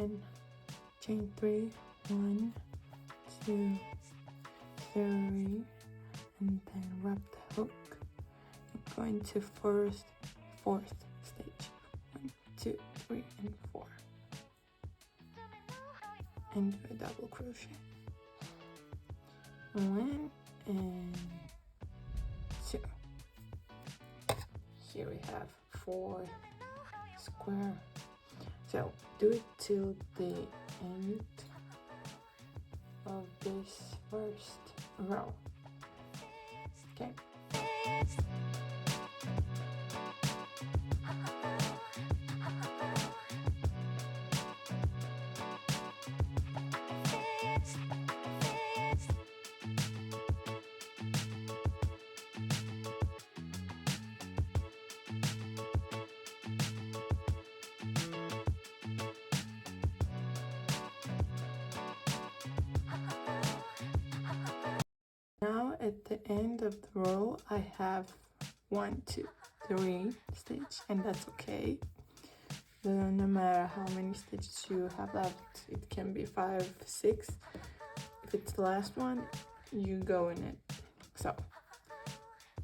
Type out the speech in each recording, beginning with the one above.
again, chain 3, 1, 2, 3, and then wrap the hook and go into fourth stage. 1, 2, 3, and 4, and do a double crochet. 1 and 2. Here we have 4 square. So do it till the end of this first row. Okay. Now at the end of the row, I have 1, 2, 3 stitch, and that's okay. No matter how many stitches you have left, it can be 5, 6. If it's the last one, you go in it. So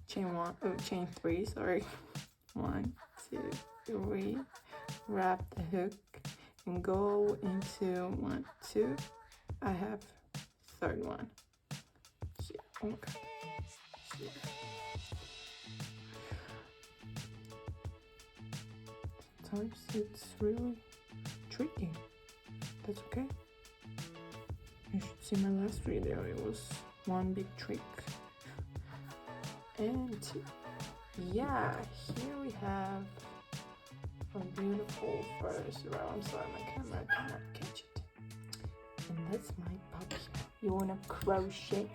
chain 3, sorry. 1, 2, 3. Wrap the hook and go into 1, 2. I have third one. Oh my god. Here. Sometimes it's really tricky. That's okay. You should see my last video. It was one big trick. And 2. Yeah, here we have a beautiful first row. I'm sorry, my camera cannot catch it. And that's my puppy. You wanna crochet?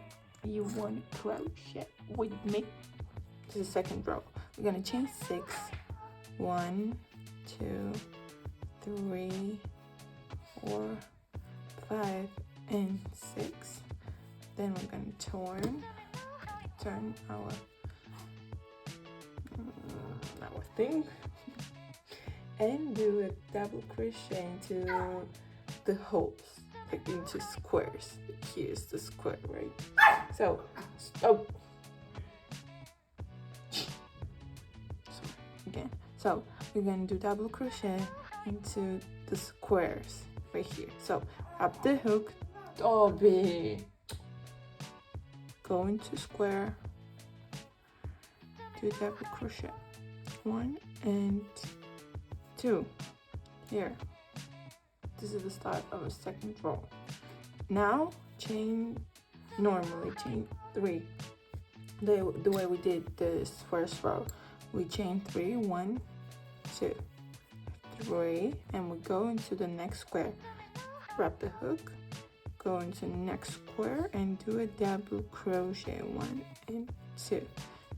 You want to crochet with me? This is the second row. We're gonna chain 6. 1, 2, 3, 4, 5, and 6. Then we're gonna turn our thing and do a double crochet into the holes, like into squares. Here's the square, right? So, again. So we're gonna do double crochet into the squares right here. So wrap the hook, Dobby. Go into square, do double crochet. 1 and 2. Here. This is the start of a second row. Now normally chain 3. The way we did this first row, we chain 3, 1, 2, 3, and we go into the next square. Wrap the hook, go into the next square, and do a double crochet. 1 and 2.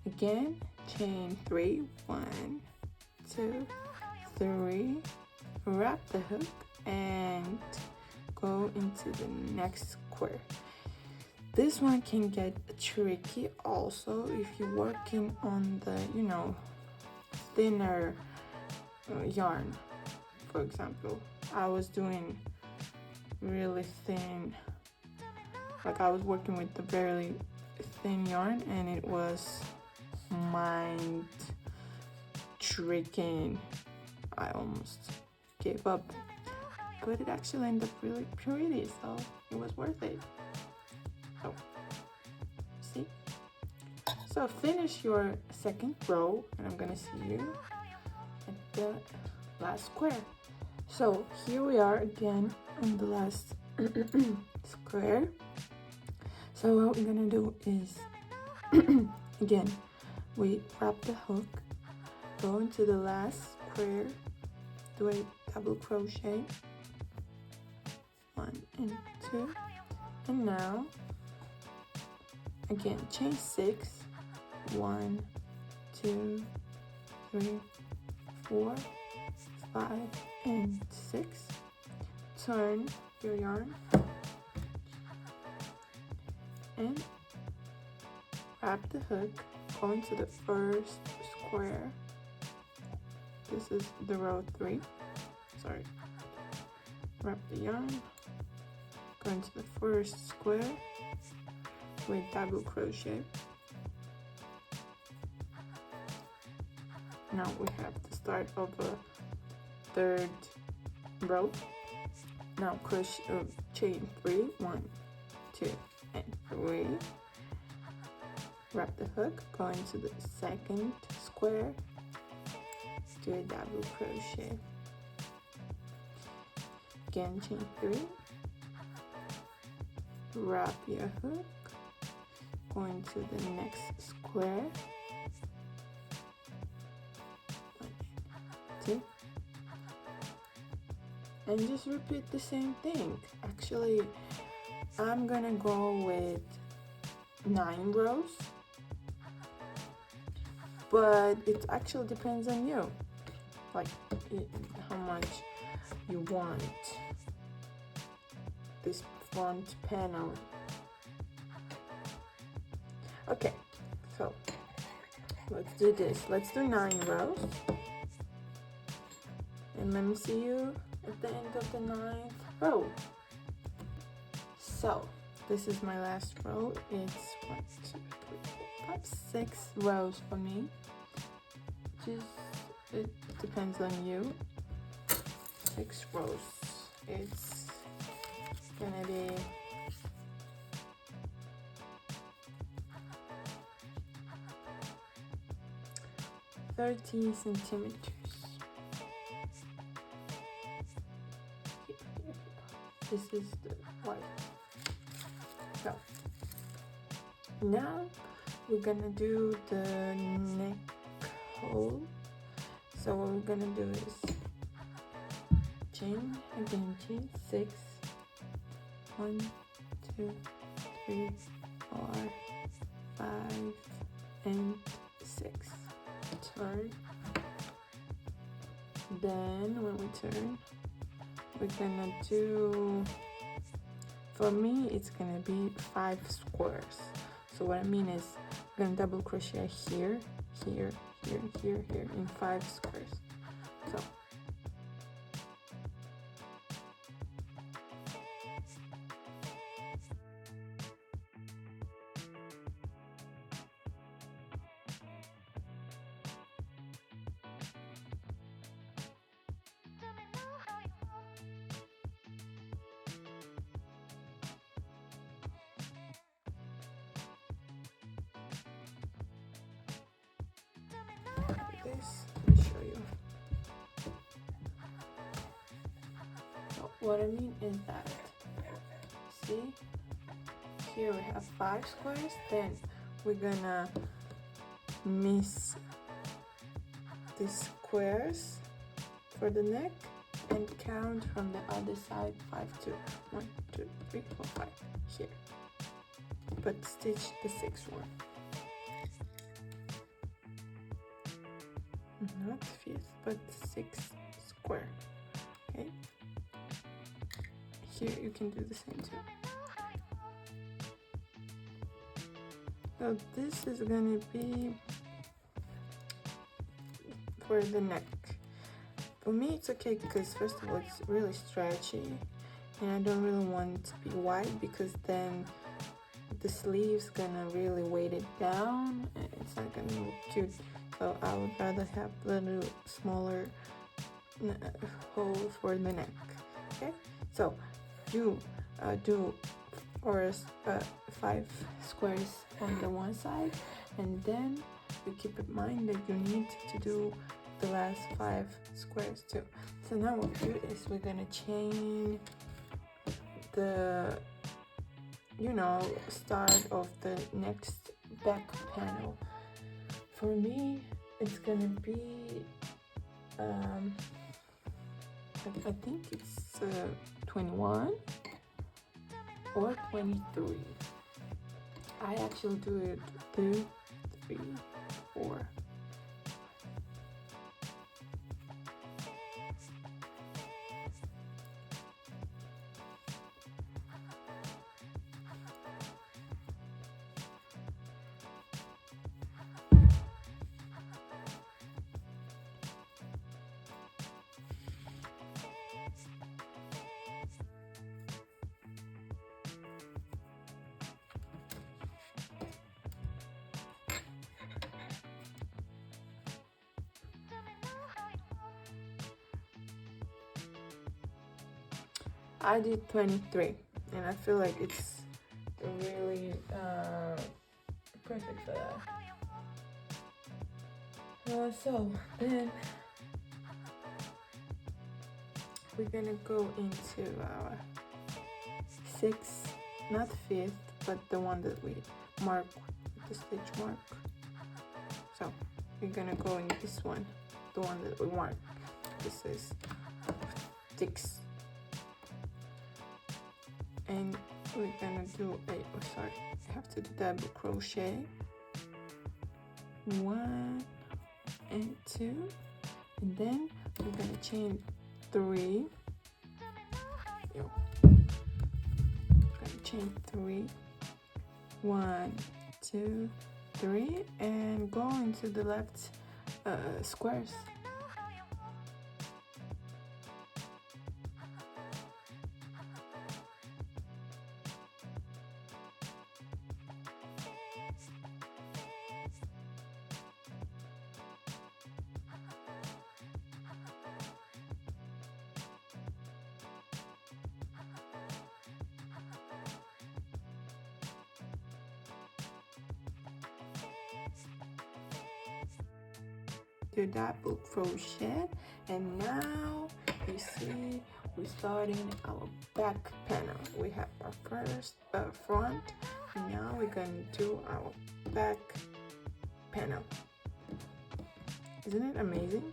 Again, chain 3, 1, 2, 3. Wrap the hook and go into the next square. This one can get tricky also if you're working on the, thinner yarn. For example, I was doing really thin, like I was working with the very thin yarn, and it was mind tricking. I almost gave up, but it actually ended up really pretty, so it was worth it. So see, so finish your second row, and I'm gonna see you at the last square. So here we are again on the last square. So what we're gonna do is again, we wrap the hook, go into the last square, do a double crochet, 1 and 2, and now again chain 6, 1, 2, 3, 4, 5, and 6. Turn your yarn and wrap the hook, go into the first square. This is the row 3, sorry, wrap the yarn, go into the first square with double crochet. Now we have the start of a third row. Now crochet chain 3, 1, 2 and 3, wrap the hook, go into the second square, do a double crochet, again chain 3, wrap your hook, go into the next square, 1, 2, and just repeat the same thing. Actually, I'm gonna go with 9 rows, but it actually depends on you, like how much you want this front panel. Okay, so let's do this. Let's do 9 rows, and let me see you at the end of the 9th row. So this is my last row. It's 1, 2, 3, 4, 5, 6 rows for me. Just it depends on you. 6 rows. It's gonna be 30 centimeters. This is the white. So now we're gonna do the neck hole. So what we're gonna do is chain, again chain 6, 1, 2, 3, 4, 5 and 6. Turn. Then when we turn, we're gonna do, for me it's gonna be 5 squares. So what I mean is we're gonna double crochet here, here, here, here, here in 5 squares. So this, let me show you. So what I mean is that, see, here we have 5 squares, then we're gonna miss the squares for the neck and count from the other side 5, 2, 1, 2, 3, 4, 5 here, but stitch the 6th one. Not 5th, but 6th square. Okay, here you can do the same too. So this is gonna be for the neck. For me it's okay because first of all it's really stretchy and I don't really want it to be wide because then the sleeve's gonna really weight it down and it's not gonna look cute. So I would rather have a little smaller hole for the neck. Okay, so you do first 5 squares on the one side, and then you keep in mind that you need to do the last 5 squares too. So now what we do is we're gonna chain the, you know, start of the next back panel. For me, it's gonna be, I think it's 21 or 23. I actually do it 2, 3, 4. I did 23, and I feel like it's really perfect for that. So then we're gonna go into our 6th, not 5th, but the one that we mark with the stitch mark. So we're gonna go in this one, the one that we mark. This is 6, and we're gonna do a, I have to do double crochet, 1 and 2, and then we're gonna chain 3. Chain 3, 1, 2, 3, and go into the left squares. Do double crochet, and now you see we're starting our back panel. We have our first front, and now we're going to do our back panel. Isn't it amazing?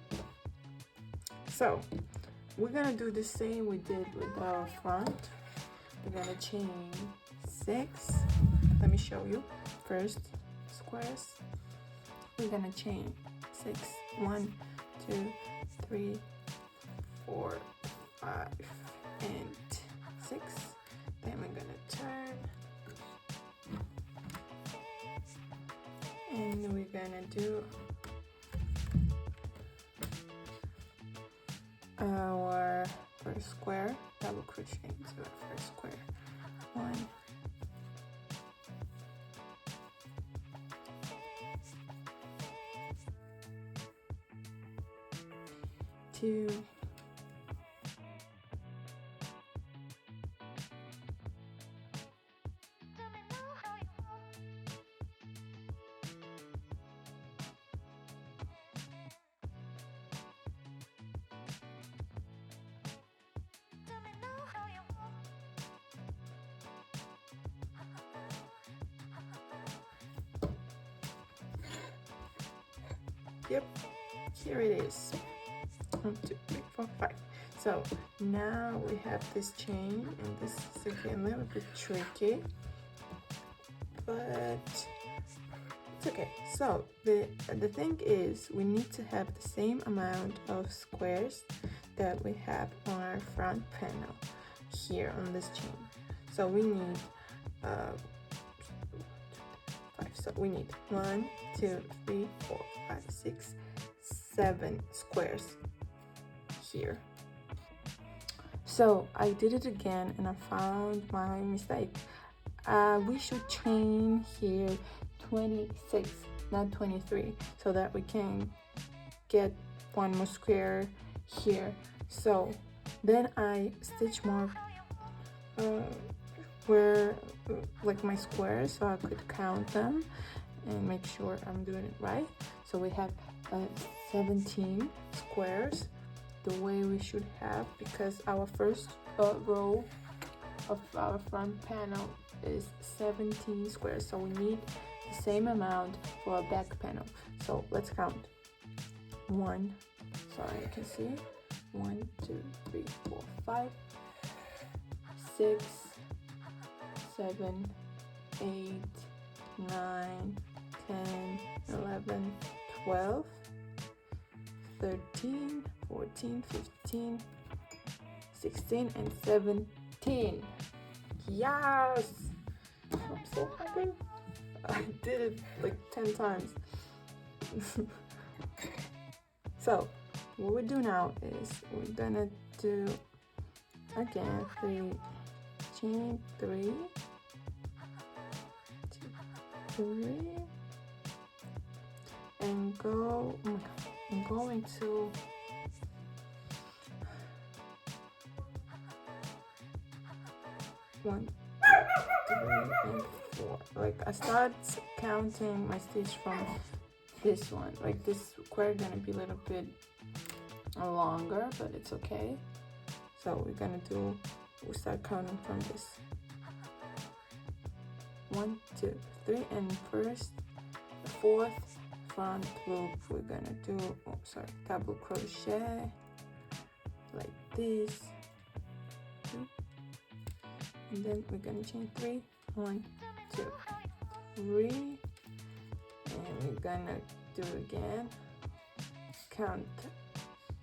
So we're gonna do the same we did with our front. We're gonna chain 6. Let me show you. First squares, we're gonna chain 6, 1, 2, 3, 4, 5, and 6. Then we're gonna turn, and we're gonna do our first square, double crochet into our first square. 1, 2, 'Yep, here it is. 1, 2, 3, 4, 5. So now we have this chain, and this is again a little bit tricky, but it's okay. So the thing is, we need to have the same amount of squares that we have on our front panel here on this chain. So we need 5. So we need 1, 2, 3, 4, 5, 6, 7 squares here. So I did it again, and I found my mistake. We should chain here 26, not 23, so that we can get one more square here. So then I stitch mark where like my squares, so I could count them and make sure I'm doing it right. So we have 17 squares, the way we should have, because our first row of our front panel is 17 squares, so we need the same amount for our back panel. So let's count. 1, sorry, you can see 1, 2, 3, 4, 5, 6, 7, 8, 9, 10, 11, 12, 13, 14, 15, 16, and 17. Yes! I'm so happy. I did it like 10 times. So what we do now is we're gonna do again 3, chain 3, 2, 3, and go. Oh my God, I'm going to 1, 3, and 4. Like I start counting my stitch from this one. Like this square gonna be a little bit longer, but it's okay. So we'll start counting from this. 1, 2, 3, and first, the fourth front loop we're gonna do, double crochet like this, 2, and then we're gonna chain 3, 1, 2, 3, and we're gonna do again, count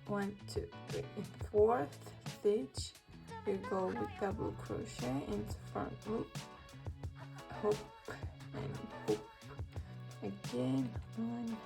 1, 2, 3, and fourth stitch we go with double crochet into front loop, hook and hook again, 1,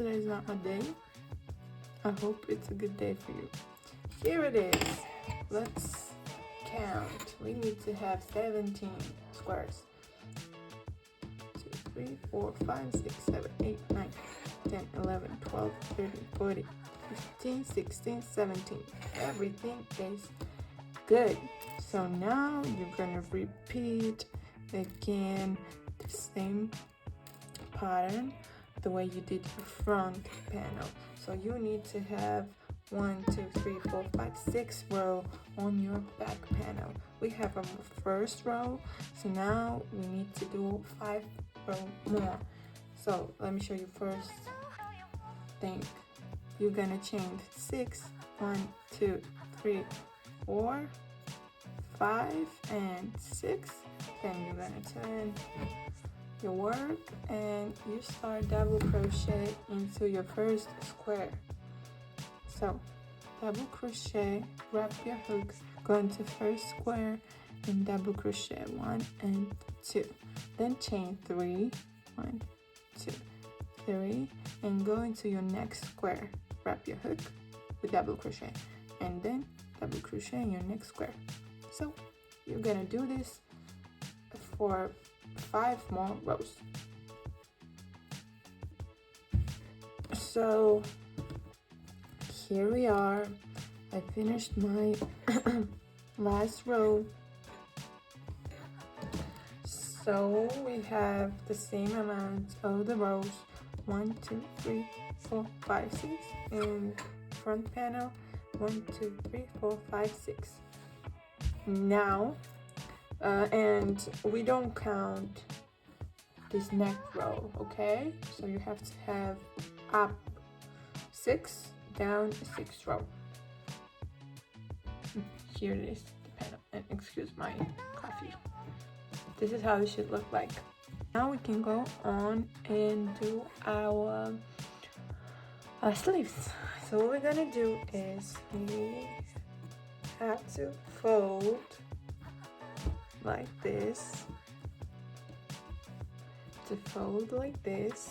today is not my day. I hope it's a good day for you. Here it is. Let's count. We need to have 17 squares. 2, 3, 4, 5, 6, 7, 8, 9, 10, 11, 12, 13, 14, 15, 16, 17. Everything is good. So now you're gonna repeat again the same pattern the way you did your front panel. So you need to have 1, 2, 3, 4, 5, 6 row on your back panel. We have a first row, so now we need to do 5 row more. So let me show you first thing. You're gonna chain 6, 1, 2, 3, 4, 5, and 6. Then you're gonna turn your work and you start double crochet into your first square. So double crochet, wrap your hook, go into first square and double crochet 1 and 2, then chain 3, 1, 2, 3, and go into your next square, wrap your hook with double crochet and then double crochet in your next square. So you're gonna do this for 5 more rows. So here we are. I finished my last row. So we have the same amount of the rows, 1, 2, 3, 4, 5, 6 in front panel, 1, 2, 3, 4, 5, 6. Now and we don't count this neck row, okay? So you have to have up 6, down 6 row. Here it is, the panel, and excuse my coffee. This is how it should look like. Now we can go on and do our sleeves. So what we're gonna do is we have to fold like this, to fold like this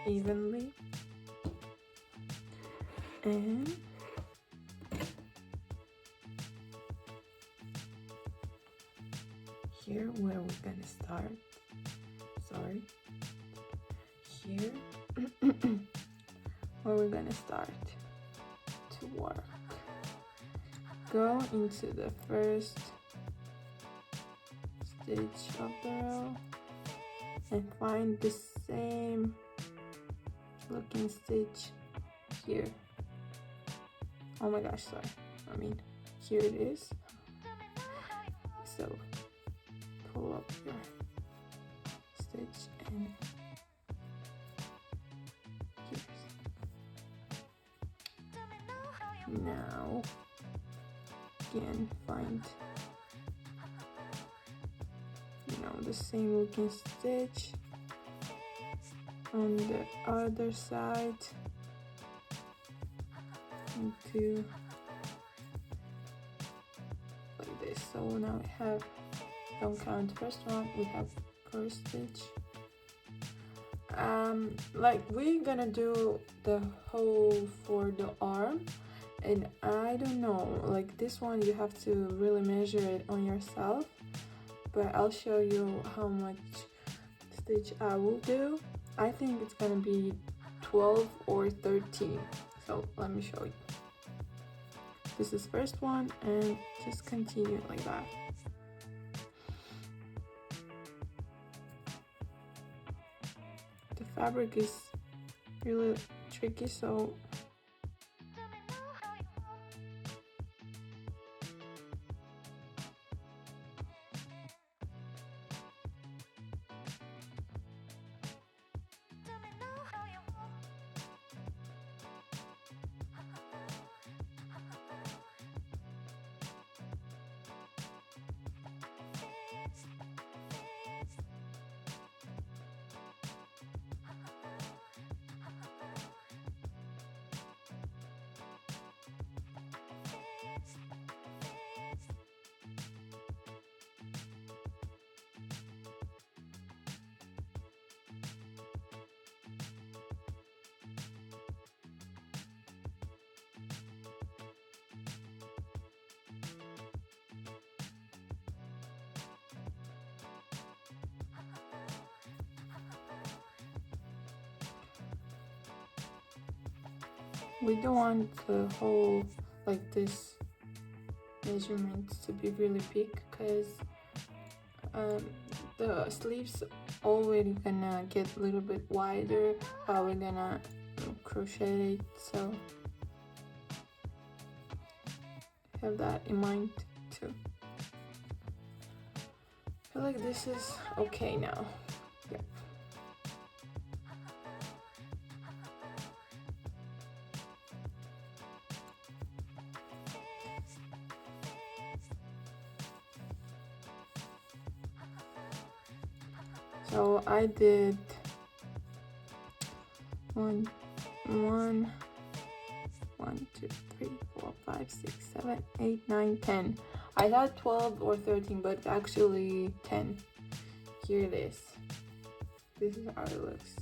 evenly, and here where we're gonna start, here where we're gonna start to work. Go into the first stitch of the row and find the same looking stitch here. Oh my gosh, sorry. I mean, here it is. So pull up your stitch and here's. Now again find the same looking stitch on the other side into like this. So now we have, don't count the first one, we have first stitch. Like we're gonna do the hole for the arm, and I don't know, like this one you have to really measure it on yourself, but I'll show you how much stitch I will do. I think it's gonna be 12 or 13, so let me show you. This is first one, and just continue like that. The fabric is really tricky, so we don't want the whole like this measurement to be really big, because the sleeves already gonna get a little bit wider while we're gonna crochet it, so have that in mind too. I feel like this is okay now. Yep. So I did 1, 2, 3, 4, 5, 6, 7, 8, 9, 10. I thought 12 or 13, but actually 10. Here it is. This is how it looks.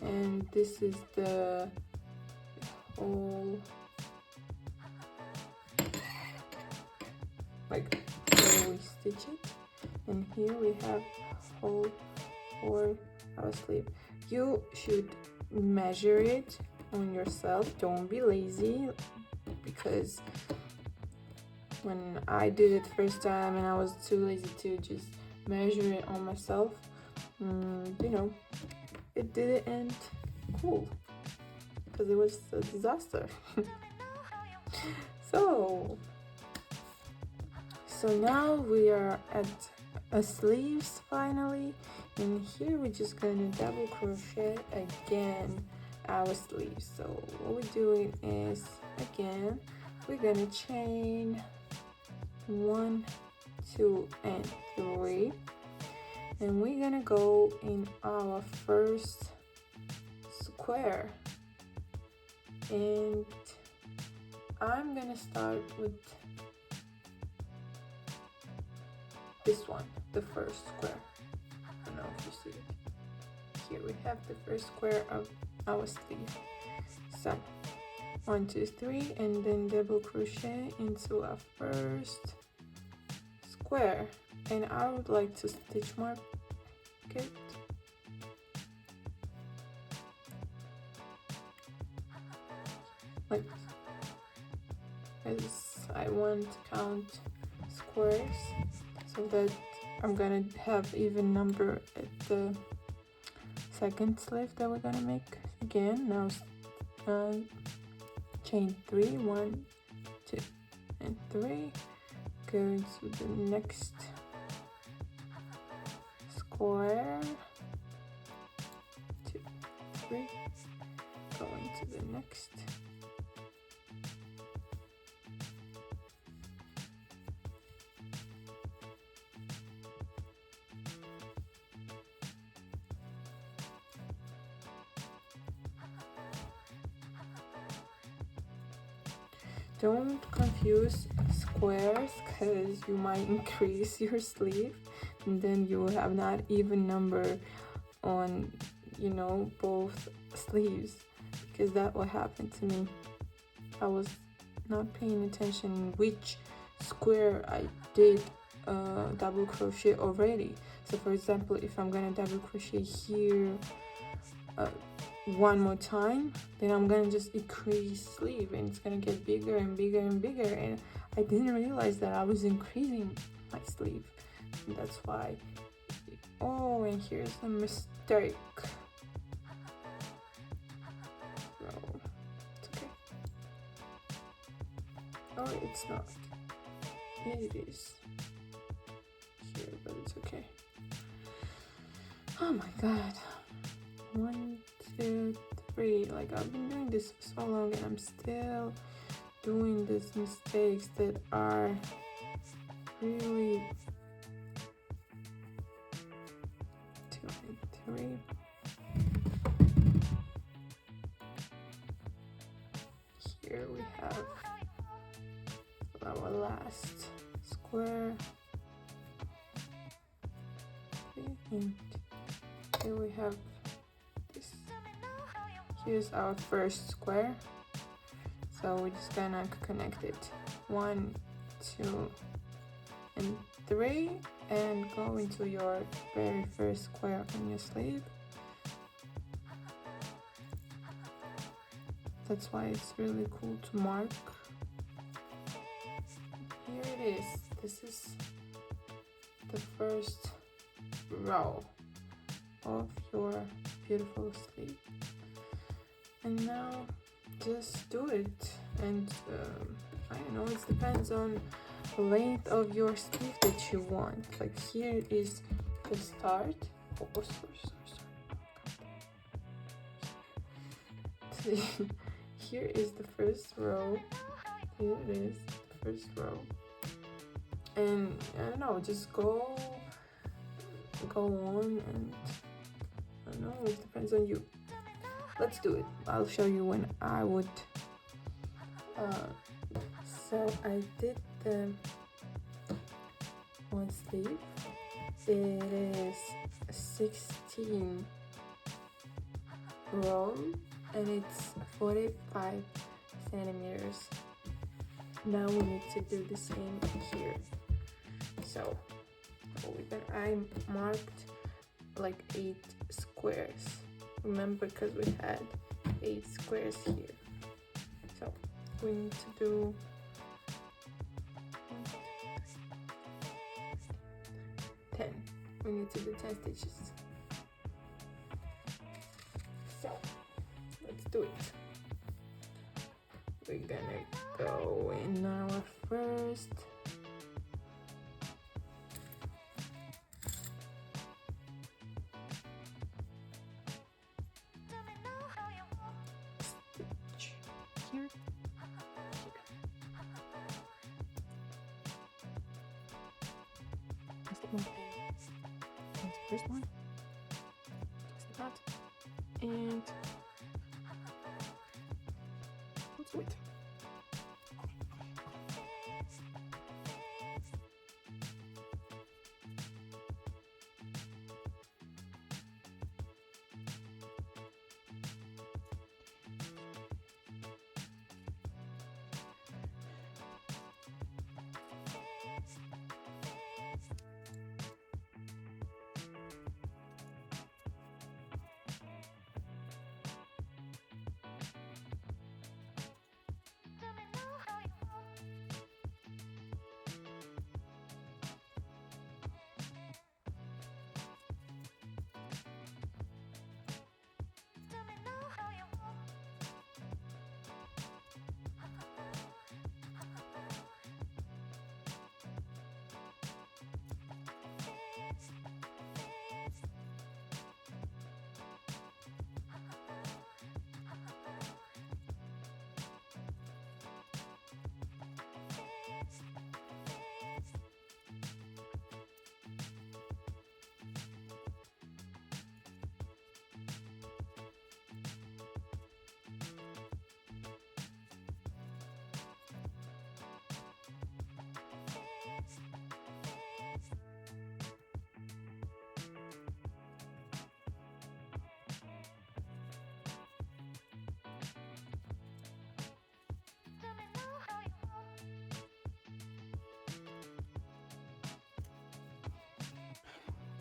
And this is the whole, like, where we stitch it. And here we have hole for our sleeve. You should measure it on yourself. Don't be lazy, because when I did it first time and I was too lazy to just measure it on myself, you know, it didn't end cool, because it was a disaster. So now we are at a sleeves finally, and here we're just gonna double crochet again our sleeves. So what we're doing is, again, we're gonna chain 1, 2, and 3, and we're gonna go in our first square, and I'm gonna start with this one, the first square. I don't know if you see it. Here we have the first square of our sleeve. So 1, 2, 3, and then double crochet into our first square, and I would like to stitch mark it. Like, as I want to count squares, so that I'm gonna have even number at the second sleeve that we're gonna make again. Now chain 3, 1, 2, and 3. Go to the next square, 2, 3. Go into the next. Don't confuse squares because you might increase your sleeve and then you will have not even number on, you know, both sleeves, because that will happen to me. I was not paying attention which square I did double crochet already. So for example, if I'm gonna double crochet here one more time, then I'm gonna just increase sleeve and it's gonna get bigger and bigger and bigger, and I didn't realize that I was increasing my sleeve, and that's why. Oh, and here's a mistake. No, it's okay. Oh, it's not. It is here, but it's okay. Oh my god. 1, 2, 3. Like, I've been doing this for so long and I'm still doing these mistakes that are really 2 and 3. Here we have our last square, and here we have this. Here's our first square, so we're just gonna connect it 1, 2, and 3, and go into your very first square on your sleeve. That's why it's really cool to mark. Here it is. This is the first row of your beautiful sleeve, and now just do it. And I don't know, it depends on the length of your sleeve that you want. Like, here is the start. Oh, sorry. Here is the first row. Here it is, the first row. And I don't know, just go on, and I don't know, it depends on you. Let's do it. I'll show you when I would. So I did the one sleeve. It is 16 row and it's 45 centimeters. Now we need to do the same here. So I marked like 8 squares. Remember, because we had 8 squares here. So we need to do 10. We need to do 10 stitches. So let's do it. We're gonna go in our first stitch here. That's the one. That's the first one. Just like that. And let's do it.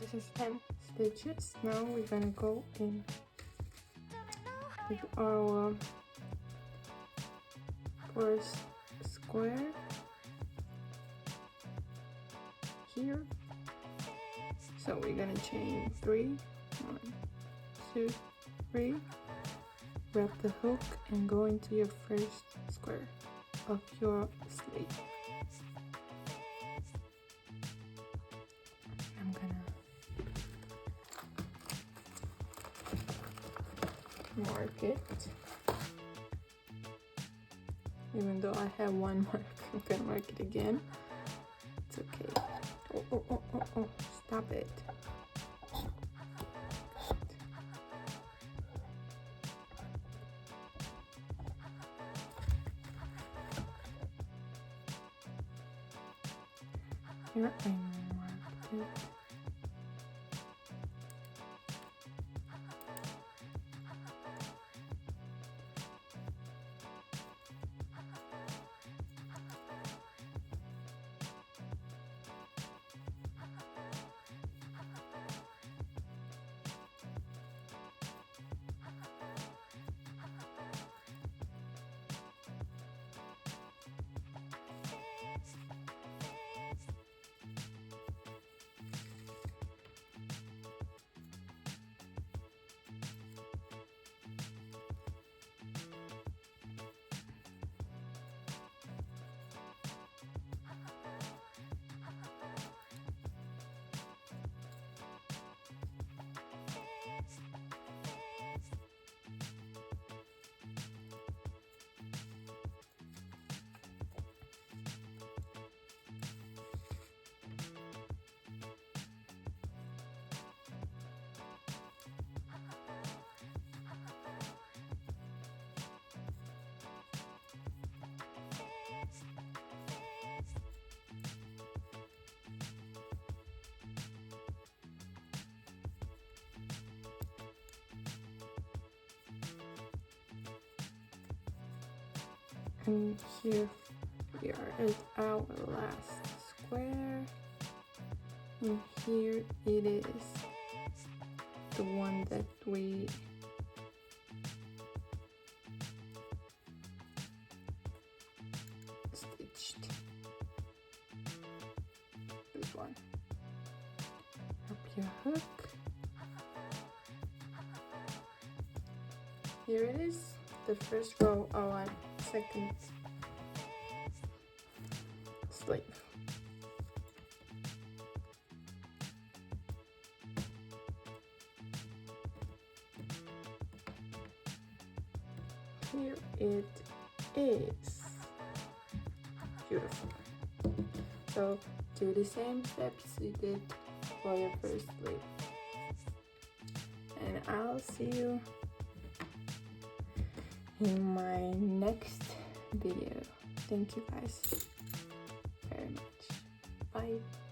this is 10 stitches. Now we're gonna go in with our first square here. So we're gonna chain 3, 1, 2, 3, wrap the hook and go into your first square of your sleeve. I'm gonna mark it. Even though I have one mark, I'm gonna mark it again. It's okay. Oh, stop it. Here I marked it. And here we are at our last square, and here it is, the one that we stitched. This one. Up your hook. Here it is, the first row of our second sleeve. Here it is. Beautiful. So do the same steps you did for your first sleeve. And I'll see you in my next video. Thank you guys very much. Bye.